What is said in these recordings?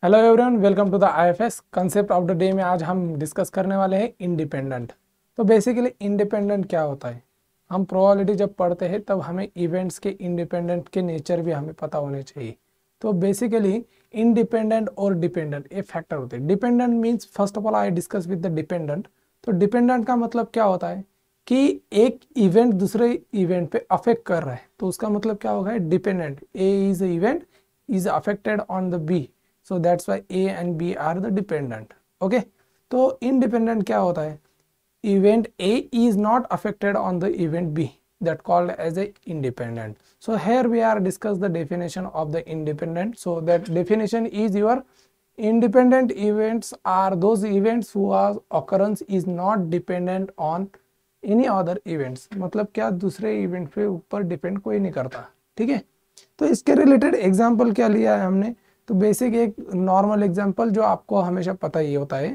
Hello everyone, welcome to the IFS concept of the day में आज हम discuss करने वाले हैं इंडिपेंडेंट। तो बेसिकली इंडिपेंडेंट क्या होता है। हम प्रोबेबिलिटी जब पढ़ते हैं तब हमें इवेंट्स के इंडिपेंडेंट के नेचर भी हमें पता होने चाहिए। तो बेसिकली इंडिपेंडेंट और डिपेंडेंट ये फैक्टर होते हैं। Dependent means first of all I discuss with the dependent. तो डिपेंडेंट का मतलब क्या होता है कि एक इवेंट दूसरे इवेंट पे अफेक्ट कर रहा है, तो उसका मतलब क्या होगा, dependent. A is event is affected on the B, so that's why A and B are the dependent. Okay, तो independent क्या होता है, event A is not affected on the event B, that called as a independent. So here we are discuss the definition of the independent. So that definition is your independent events are those events whose occurrence is not dependent on any other events. मतलब क्या, दूसरे event पे ऊपर depend कोई नहीं करता। ठीक है, तो इसके रिलेटेड एग्जांपल क्या लिया है हमने, तो बेसिक एक नॉर्मल एग्जांपल जो आपको हमेशा पता ही होता है,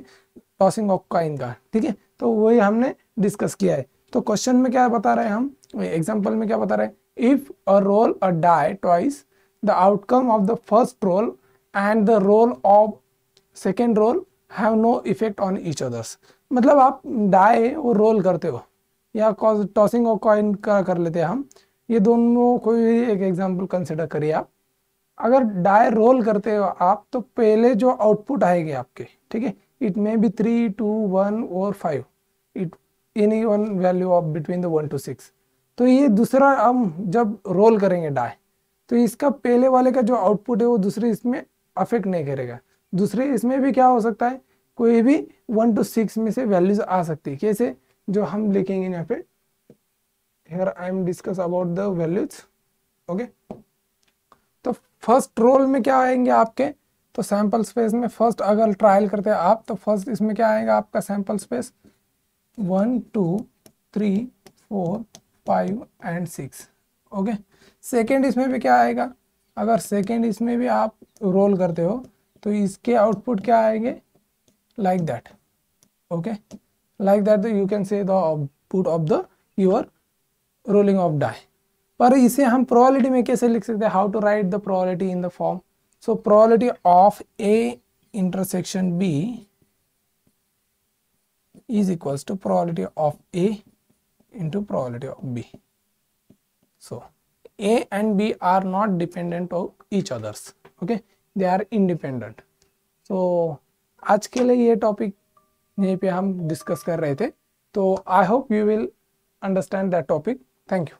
टॉसिंग ऑफ कॉइन का। ठीक है, तो वही हमने डिस्कस किया है। तो क्वेश्चन में क्या बता रहे हैं हम, एग्जांपल में क्या बता रहे हैं, if a roll a die twice the outcome of the first roll and the roll of second roll have no effect on each others. मतलब आप डाई वो रोल करते हो या टॉसिंग ऑफ कॉइन का कर लेते हैं हम, ये दोनों कोई एक एग्जांपल कंसिडर करिए आप। अगर डाई रोल करते हो आप तो पहले जो आउटपुट आएगी आपके, ठीक है, इट मे बी 3, 2, 1 और 5, it any one value of between the 1 to 6। तो ये दूसरा हम जब रोल करेंगे डाई, तो इसका पहले वाले का जो आउटपुट है वो दूसरे इसमें अफेक्ट नहीं करेगा। दूसरे इसमें भी क्या हो सकता है, कोई भी 1 to 6 में से वैल्यूज आ सकती है। कैसे, जो हम लिखेंगे यहाँ पे, here I am discuss about the values। Okay, तो फर्स्ट रोल में क्या आएंगे आपके, तो सैंपल स्पेस में फर्स्ट अगर ट्रायल करते हैं आप, तो फर्स्ट इसमें क्या आएगा आपका sample space 1, 2, 3, 4, 5 and 6। Okay, second इसमें भी क्या आएगा, अगर सेकेंड इसमें भी आप रोल करते हो तो इसके आउटपुट क्या आएंगे, like that. Okay, like that you can say the output of the your rolling of die. पर इसे हम प्रोबेबिलिटी में कैसे लिख सकते हैं, how to write the probability in the form. So probability of A intersection B is equals to probability of A into probability of B. So A and B are not dependent of each others. Okay, they are independent. So आज के लिए ये topic यहीं पे हम discuss कर रहे थे। तो I hope you will understand that topic. Thank you.